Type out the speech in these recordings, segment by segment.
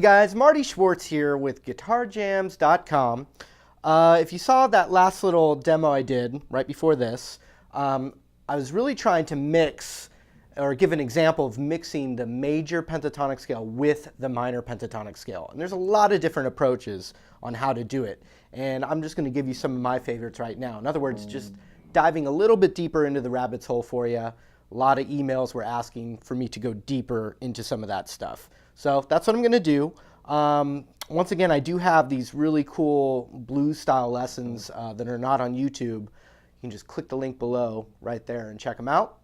guys, Marty Schwartz here with GuitarJams.com. If you saw that last little demo I did right before this, I was really trying to mix or give an example of mixing the major pentatonic scale with the minor pentatonic scale. And there's a lot of different approaches on how to do it. And I'm just going to give you some of my favorites right now. In other words, just diving a little bit deeper into the rabbit's hole for you. A lot of emails were asking for me to go deeper into some of that stuff. So that's what I'm going to do. Once again, I do have these really cool blues style lessons that are not on YouTube. You can just click the link below right there and check them out.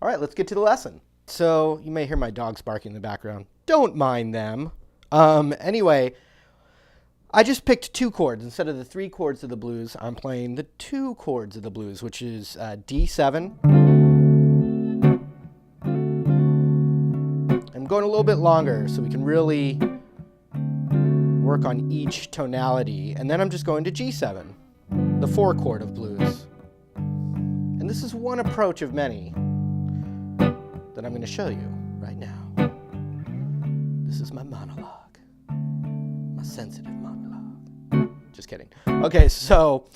All right, let's get to the lesson. So you may hear my dogs barking in the background. Don't mind them. Anyway, I just picked two chords. Instead of the three chords of the blues, I'm playing the two chords of the blues, which is D7. I'm going a little bit longer so we can really work on each tonality. And then I'm just going to G7, the 4 chord of blues. And this is one approach of many that I'm going to show you right now. This is my monologue, my sensitive monologue. Just kidding. Okay, so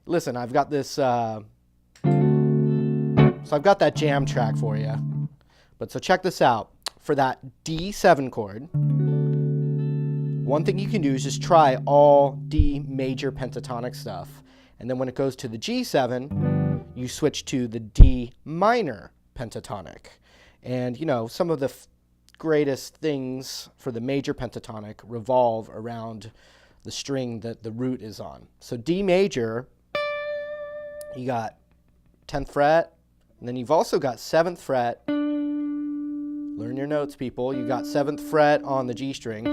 listen, I've got this, so I've got that jam track for you. But so check this out. For that D7 chord, one thing you can do is just try all D major pentatonic stuff. And then when it goes to the G7, you switch to the D minor pentatonic. And you know, some of the greatest things for the major pentatonic revolve around the string that the root is on. So D major, you got 10th fret, and then you've also got 7th fret. Learn your notes, people. You got 7th fret on the G string.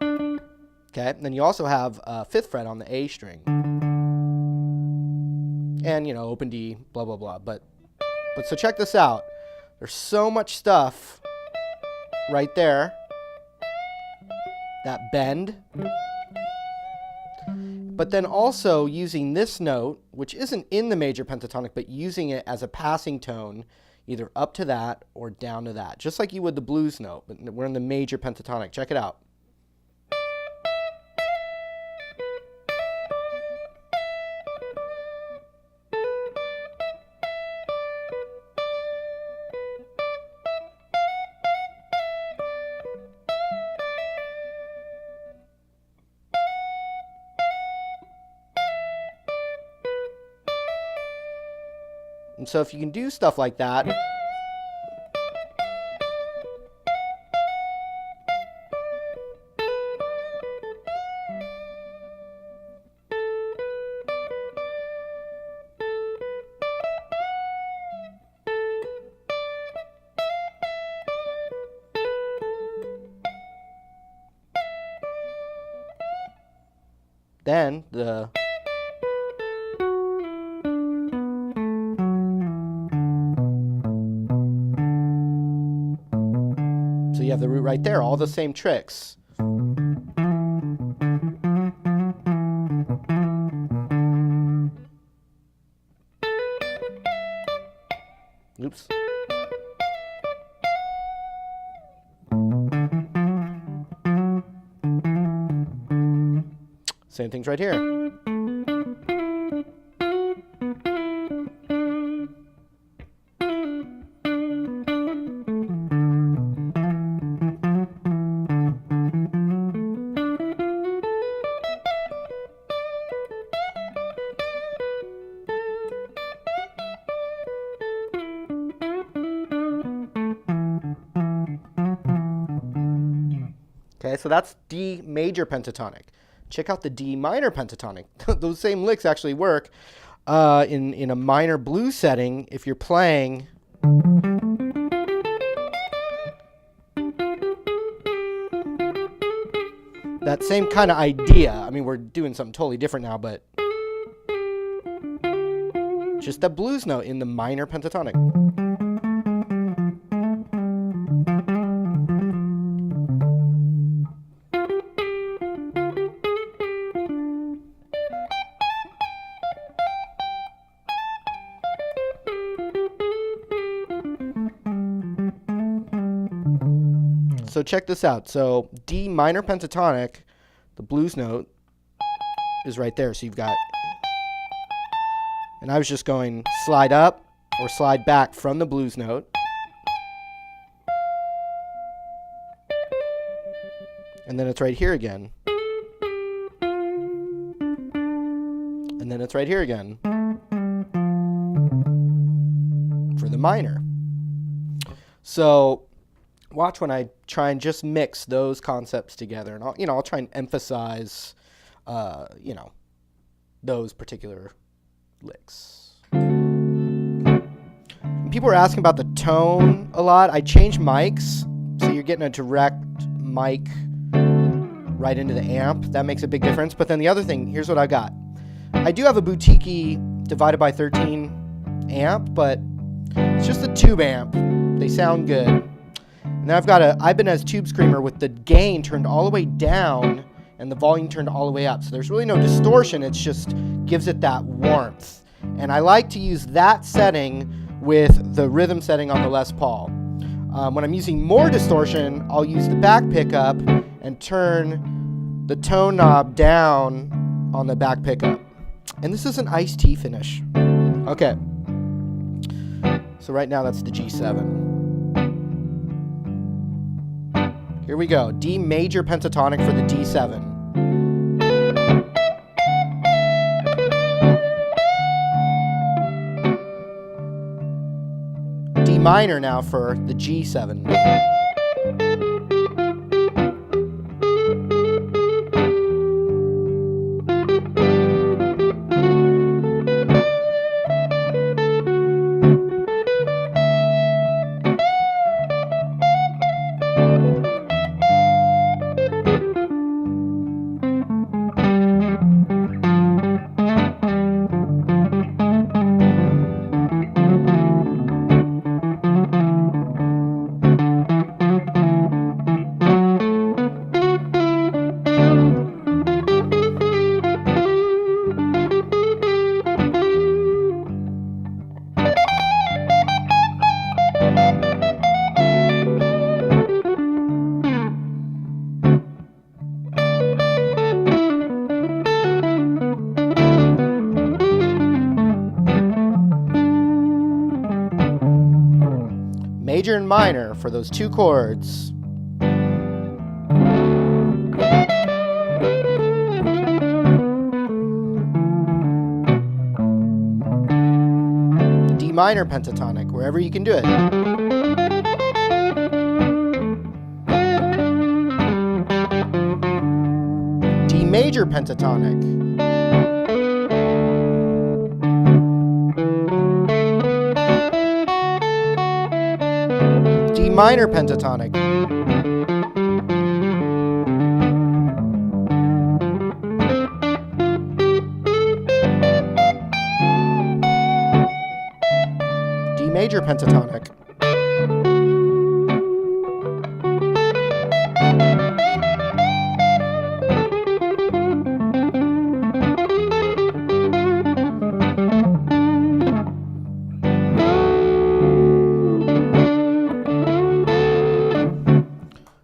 Okay, and then you also have 5th fret on the A string. And, you know, open D, blah, blah, blah. But so check this out. There's so much stuff right there. That bend. But then also using this note, which isn't in the major pentatonic, but using it as a passing tone, either up to that or down to that. Just like you would the blues note, but we're in the major pentatonic. Check it out. And so if you can do stuff like that, then the so you have the root right there, all the same tricks. Oops. Same things right here. Okay, so that's D major pentatonic. Check out the D minor pentatonic. Those same licks actually work in a minor blues setting if you're playing that same kind of idea. I mean, we're doing something totally different now, but just that blues note in the minor pentatonic. So check this out. So D minor pentatonic, the blues note, is right there. So you've got, and I was just going slide up or slide back from the blues note. And then it's right here again. And then it's right here again for the minor. So watch when I try and just mix those concepts together, and I'll try and emphasize, those particular licks. People are asking about the tone a lot. I changed mics, so you're getting a direct mic right into the amp. That makes a big difference. But then the other thing, here's what I got. I do have a boutique divided by 13 amp, but it's just a tube amp. They sound good. And then I've got a Ibanez Tube Screamer with the gain turned all the way down and the volume turned all the way up. So there's really no distortion. It just gives it that warmth. And I like to use that setting with the rhythm setting on the Les Paul. When I'm using more distortion, I'll use the back pickup and turn the tone knob down on the back pickup. And this is an iced tea finish. Okay. So right now that's the G7. Here we go. D major pentatonic for the D7. D minor now for the G7. Major and minor for those two chords. D minor pentatonic, wherever you can do it. D major pentatonic. D minor pentatonic. D major pentatonic.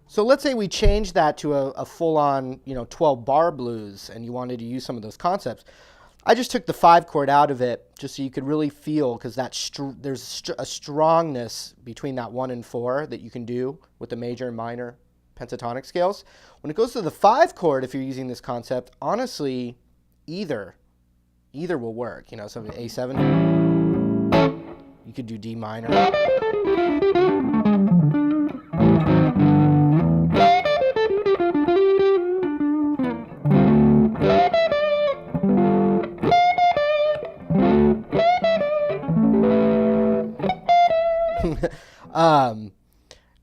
So let's say we change that to a full-on, 12-bar blues, and you wanted to use some of those concepts. I just took the 5 chord out of it just so you could really feel, because there's a strongness between that 1 and 4 that you can do with the major and minor pentatonic scales. When it goes to the 5 chord, if you're using this concept, honestly, either will work. So A7, you could do D minor.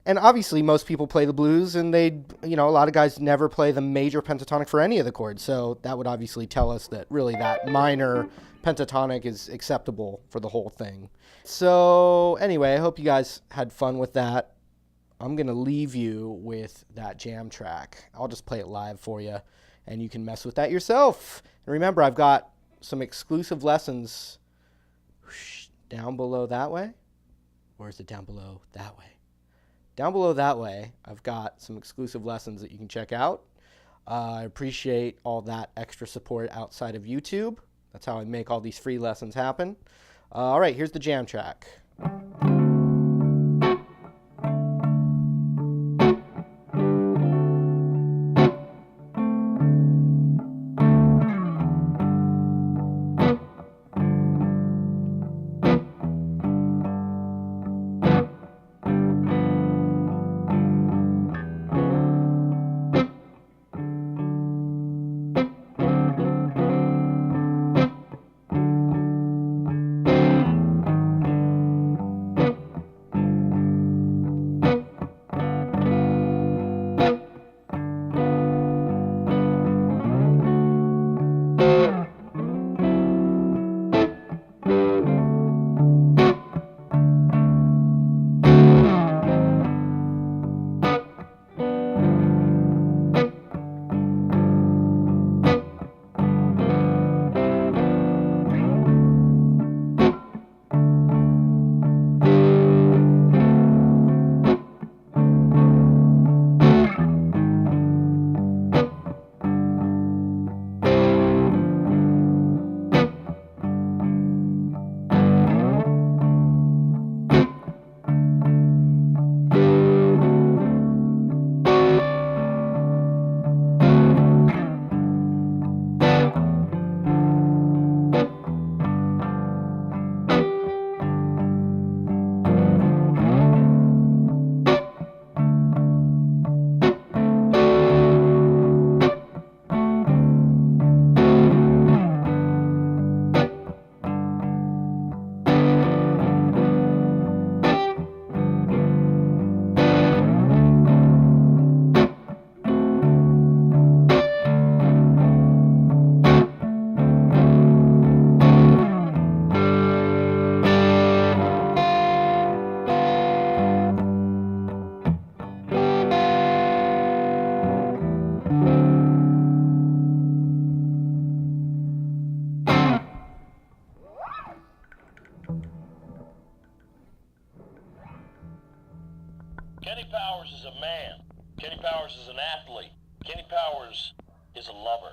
And obviously most people play the blues, and a lot of guys never play the major pentatonic for any of the chords. So that would obviously tell us that really that minor pentatonic is acceptable for the whole thing. So anyway, I hope you guys had fun with that. I'm going to leave you with that jam track. I'll just play it live for you, and you can mess with that yourself. And remember, I've got some exclusive lessons down below that way. Or is it down below that way? down below that way, I've got some exclusive lessons that you can check out. I appreciate all that extra support outside of YouTube. That's how I make all these free lessons happen. All right, here's the jam track. Kenny Powers is a man. Kenny Powers is an athlete. Kenny Powers is a lover.